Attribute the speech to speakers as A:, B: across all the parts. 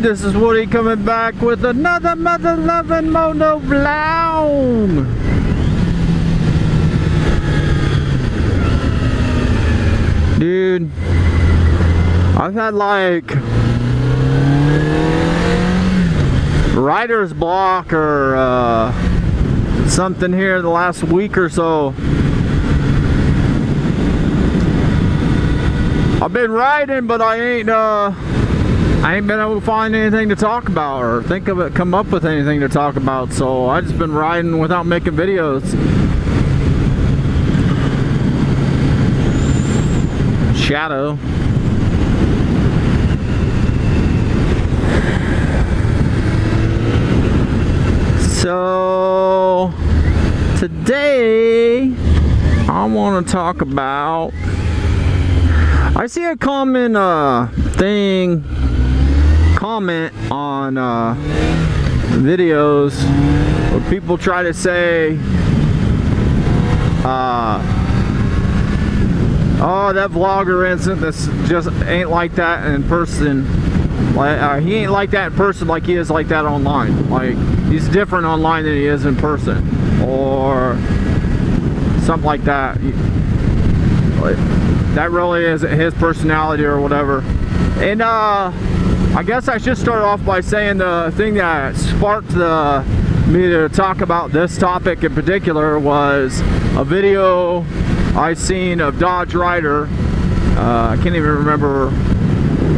A: This is Woody coming back with another mother loving Moto vlog. Dude, I've had like writer's block or something here the last week or so. I've been riding, but I ain't been able to find anything to talk about or come up with anything to talk about. So I just been riding without making videos. Shadow. So today I want to talk about, I see a common comment on videos where people try to say oh, that vlogger isn't this, just ain't like that in person. Like he ain't like that in person like he is like that online. Like he's different online than he is in person, or something like that. That really isn't his personality or whatever. And I guess I should start off by saying the thing that sparked me to talk about this topic in particular was a video I seen of Dodge Rider. I can't even remember.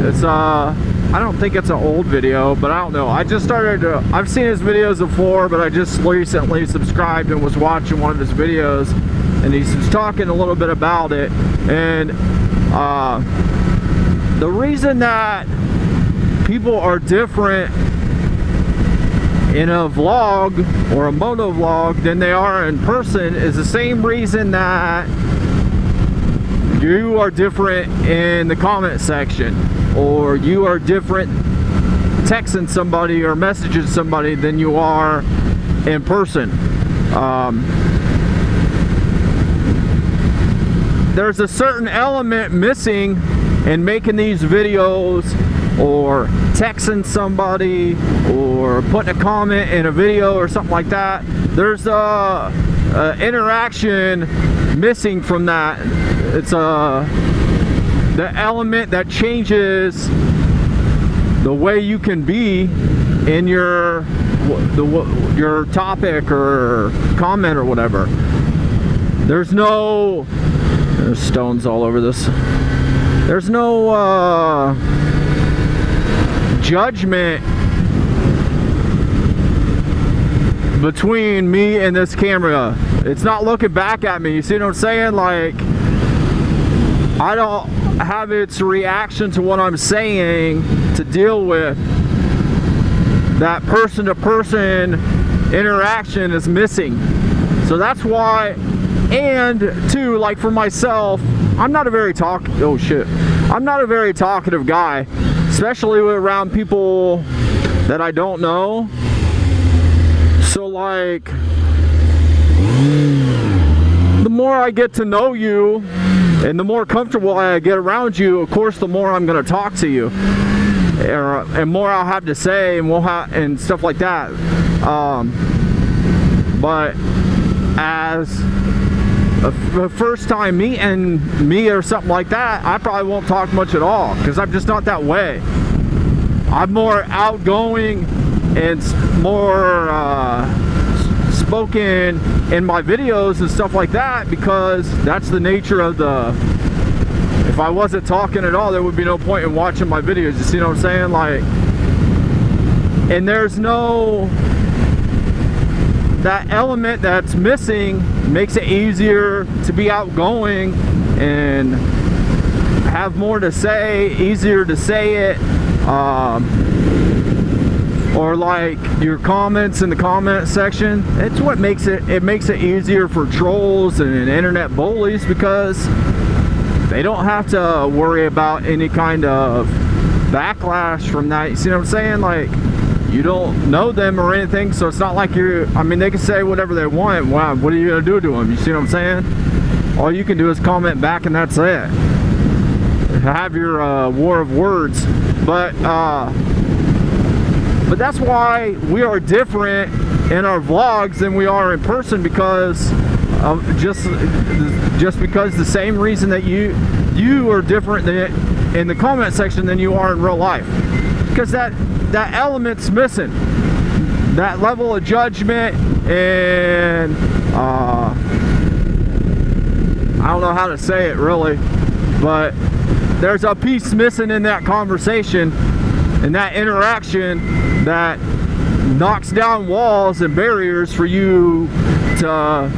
A: It's I don't think it's an old video, but I don't know. I just started to, I've seen his videos before, but I just recently subscribed and was watching one of his videos, and he's talking a little bit about it. And the reason that people are different in a vlog or a moto vlog than they are in person is the same reason that you are different in the comment section, or you are different texting somebody or messaging somebody than you are in person. There's a certain element missing in making these videos, or texting somebody, or putting a comment in a video or something like that. There's a interaction missing from that. It's the element that changes the way you can be in your topic or comment or whatever. There's stones all over this. There's no judgment between me and this camera. It's not looking back at me. You see what I'm saying? Like, I don't have its reaction to what I'm saying to deal with. That person-to-person interaction is missing. So that's why. And two, like for myself, I'm not a very I'm not a very talkative guy, especially around people that I don't know. So like, the more I get to know you and the more comfortable I get around you, of course, the more I'm going to talk to you, and more I'll have to say, and and stuff like that. But as a first time meeting me or something like that, I probably won't talk much at all, because I'm just not that way. I'm more outgoing and more spoken in my videos and stuff like that, because that's the nature of if I wasn't talking at all, there would be no point in watching my videos. You see what I'm saying? Like, and there's that element that's missing makes it easier to be outgoing and have more to say, easier to say it. Or like your comments in the comment section, it's what makes it easier for trolls and internet bullies, because they don't have to worry about any kind of backlash from that. You see what I'm saying? Like, you don't know them or anything, so it's not like I mean, they can say whatever they want. Wow, what are you gonna do to them? You see what I'm saying? All you can do is comment back, and that's it. Have your war of words. But that's why we are different in our vlogs than we are in person, because just because the same reason that you are different in the comment section than you are in real life, because that element's missing, that level of judgment, and I don't know how to say it really, but there's a piece missing in that conversation and that interaction that knocks down walls and barriers for you to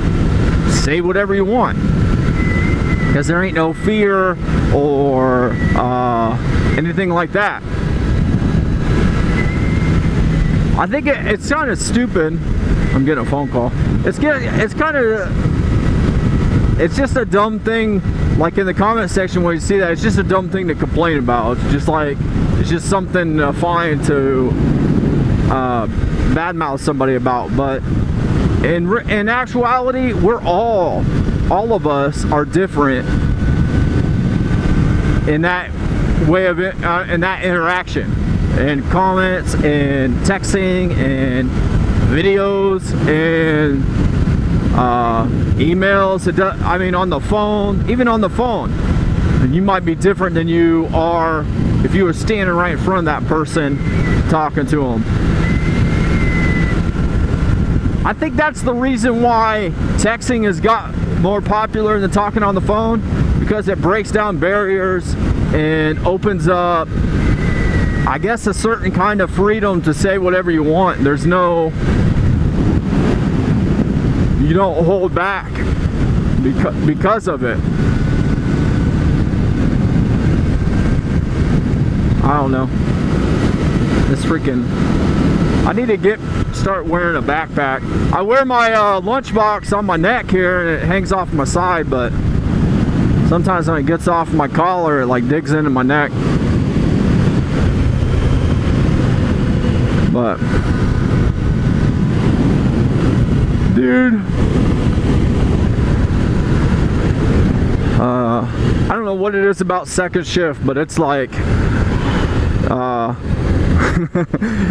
A: say whatever you want, because there ain't no fear or anything like that. I think it's kind of stupid. I'm getting a phone call. It's just a dumb thing, like in the comment section when you see that, it's just a dumb thing to complain about. It's just something fine to badmouth somebody about. But in actuality, we're all of us are different in that way of it, in that interaction, and comments and texting and videos and emails. I mean, on the phone, even on the phone, you might be different than you are if you were standing right in front of that person talking to them. I think that's the reason why texting has got more popular than talking on the phone, because it breaks down barriers and opens up, I guess, a certain kind of freedom to say whatever you want. There's no, you don't hold back because of it. I don't know. It's freaking, I need to start wearing a backpack. I wear my lunchbox on my neck here and it hangs off my side, but sometimes when it gets off my collar, it like digs into my neck. But dude, I don't know what it is about second shift, but it's like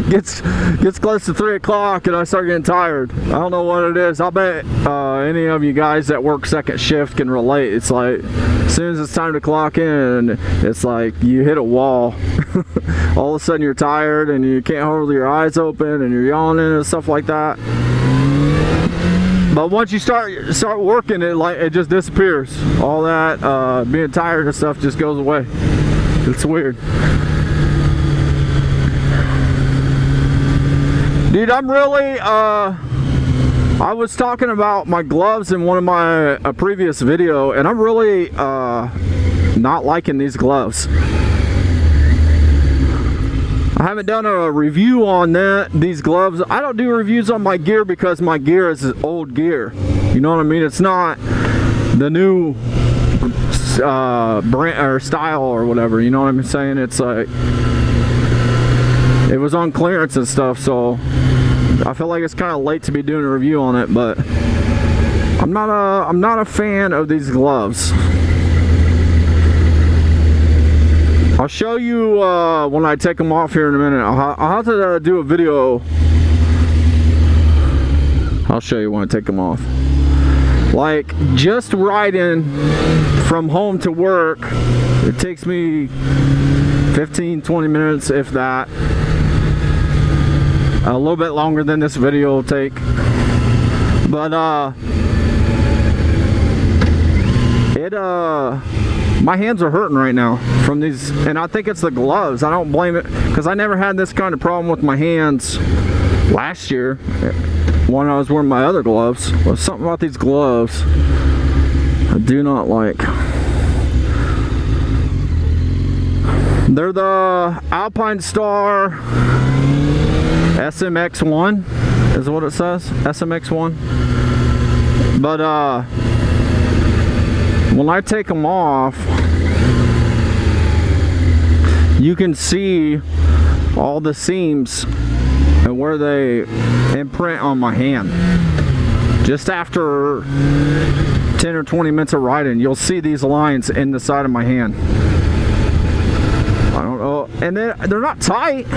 A: gets close to 3 o'clock and I start getting tired. I don't know what it is. I'll bet any of you guys that work second shift can relate. It's like as soon as it's time to clock in, it's like you hit a wall. All of a sudden you're tired and you can't hold your eyes open and you're yawning and stuff like that. But once you start working, it just disappears. All that being tired and stuff just goes away. It's weird. Dude, I'm really, I was talking about my gloves in one of my previous video, and I'm really not liking these gloves. I haven't done a review on these gloves. I don't do reviews on my gear because my gear is old gear. You know what I mean? It's not the new brand or style or whatever. You know what I'm saying? It's like, it was on clearance and stuff, so I feel like it's kind of late to be doing a review on it. But I'm not a fan of these gloves. I'll show you when I take them off here in a minute. I'll have to do a video. I'll show you when I take them off. Like, just riding from home to work, it takes me 15-20 minutes, if that. A little bit longer than this video will take. But my hands are hurting right now from these, and I think it's the gloves. I don't blame it, because I never had this kind of problem with my hands last year when I was wearing my other gloves. There's something about these gloves I do not like. They're the Alpine Star SMX1 is what it says, SMX1. But when I take them off, you can see all the seams and where they imprint on my hand. Just after 10 or 20 minutes of riding, you'll see these lines in the side of my hand. I don't know, and they're not tight,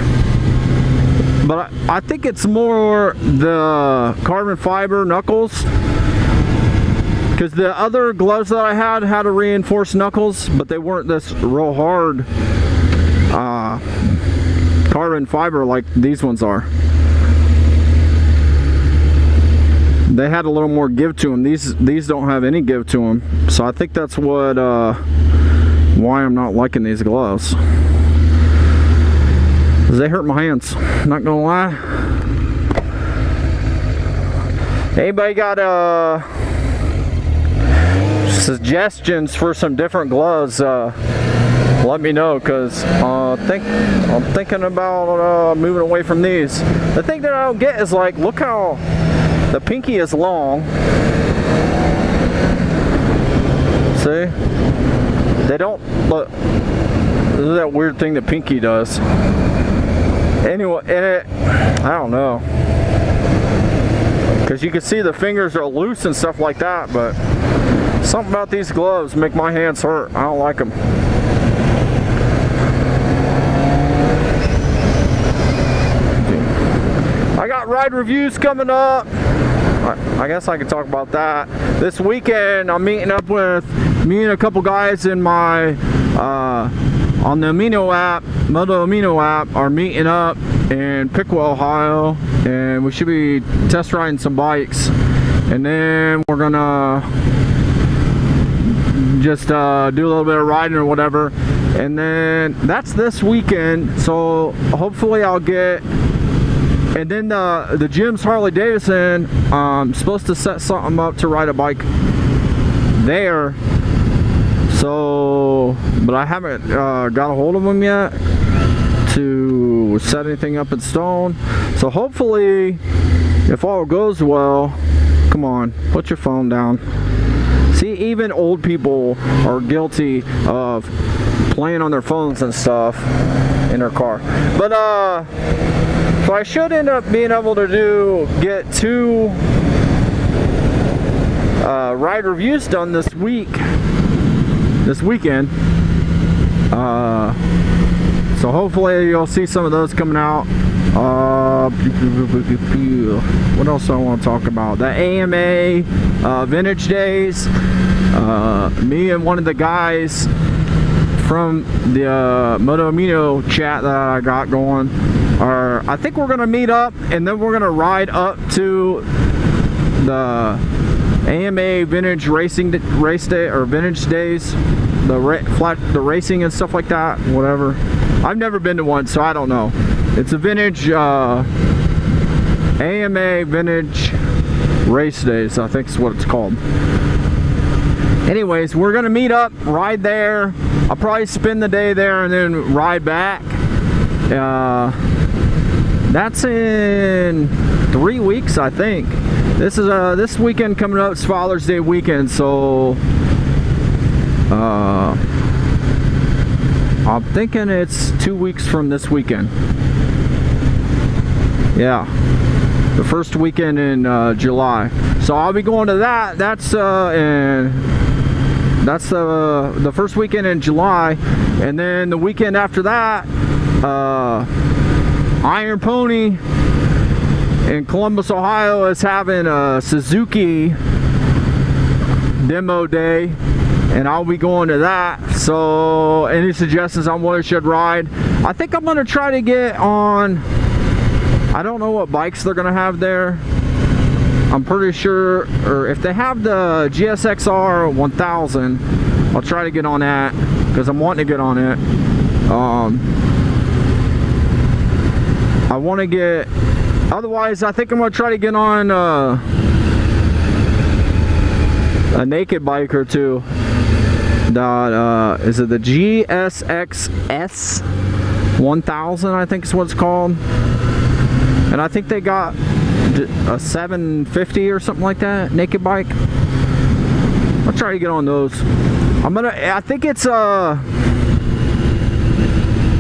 A: but I think it's more the carbon fiber knuckles, because the other gloves that I had a reinforced knuckles, but they weren't this real hard carbon fiber like these ones are. They had a little more give to them. These don't have any give to them, so I think that's what why I'm not liking these gloves. They hurt my hands, not gonna lie. Anybody got suggestions for some different gloves? Let me know, because I'm thinking about moving away from these. The thing that I don't get is, like, look how the pinky is long. See? They don't look. This is that weird thing that pinky does. Anyway, I don't know, because you can see the fingers are loose and stuff like that, but something about these gloves make my hands hurt. I don't like them. I got ride reviews coming up. I guess I can talk about that. This weekend I'm meeting up with me and a couple guys in my on the Amino app, Moto Amino app, are meeting up in Piqua, Ohio, and we should be test riding some bikes, and then we're gonna just do a little bit of riding or whatever, and then that's this weekend. So hopefully I'll get. And then the gym's Harley Davidson. I'm supposed to set something up to ride a bike there. So, but I haven't got a hold of them yet to set anything up in stone. So hopefully, if all goes well, come on, put your phone down. See, even old people are guilty of playing on their phones and stuff in their car. But so I should end up being able to get 2 ride reviews done this weekend. So hopefully you'll see some of those coming out. What else do I want to talk about? The AMA Vintage Days. Me and one of the guys from the Moto Amino chat that I got going, I think we're gonna meet up, and then we're gonna ride up to the AMA Vintage race day, or Vintage Days, the racing and stuff like that, whatever. I've never been to one, so I don't know. It's a vintage AMA Vintage Race Days, I think is what it's called. Anyways, we're gonna meet up, ride there. I'll probably spend the day there and then ride back. That's in 3 weeks, I think. This is this weekend coming up. It's Father's Day weekend, so I'm thinking it's 2 weeks from this weekend. Yeah, the first weekend in July. So I'll be going to that. That's the first weekend in July, and then the weekend after that, Iron Pony in Columbus, Ohio is having a Suzuki demo day, and I'll be going to that. So any suggestions on what I should ride? I think I'm going to try to get on, I don't know what bikes they're going to have there. I'm pretty sure, or if they have the GSXR 1000, I'll try to get on that, because I'm wanting to get on it. I want to get, otherwise I think I'm going to try to get on a naked bike or two. Is it the GSXS 1000, I think is what it's called. And I think they got a 750 or something like that, naked bike. I'll try to get on those. I think it's I'm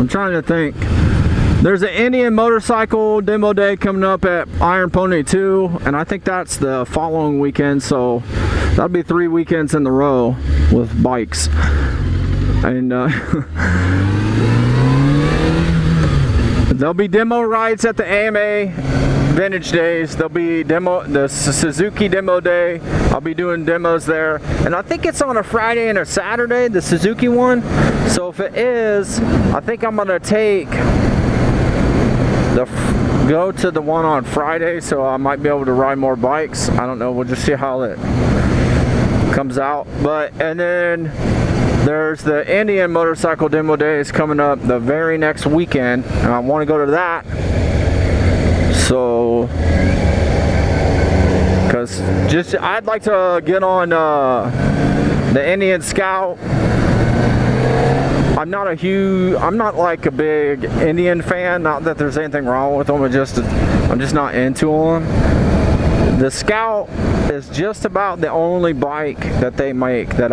A: trying to think. There's an Indian motorcycle demo day coming up at Iron Pony 2, and I think that's the following weekend, so that'll be 3 weekends in a row with bikes. And There'll be demo rides at the AMA Vintage Days. There'll be the Suzuki demo day. I'll be doing demos there, and I think it's on a Friday and a Saturday, the Suzuki one. So if it is, I think I'm gonna go to the one on Friday, so I might be able to ride more bikes. I don't know. We'll just see how it comes out. And then there's the Indian Motorcycle Demo Days coming up the very next weekend, and I want to go to that. So, because I'd like to get on the Indian Scout. I'm not like a big Indian fan. Not that there's anything wrong with them. I'm just not into them. The Scout is just about the only bike that they make that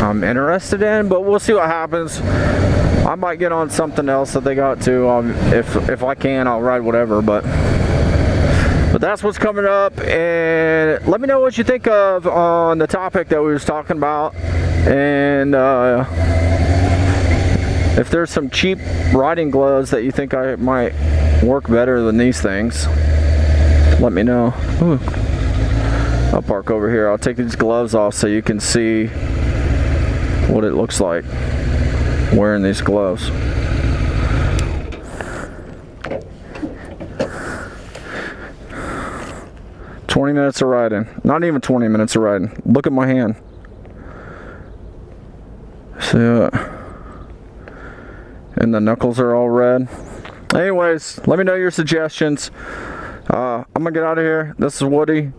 A: I'm interested in, but we'll see what happens. I might get on something else that they got too. If I can, I'll ride whatever, but that's what's coming up. And let me know what you think of on the topic that we was talking about, and if there's some cheap riding gloves that you think I might work better than these things, let me know. Ooh. I'll park over here. I'll take these gloves off so you can see what it looks like wearing these gloves. "20 minutes of riding." Not even 20 minutes of riding. Look at my hand. See that? And the knuckles are all red. Anyways, let me know your suggestions. I'm gonna get out of here. This is Woody.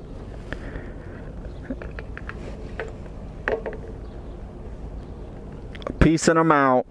A: Peace, and I'm out.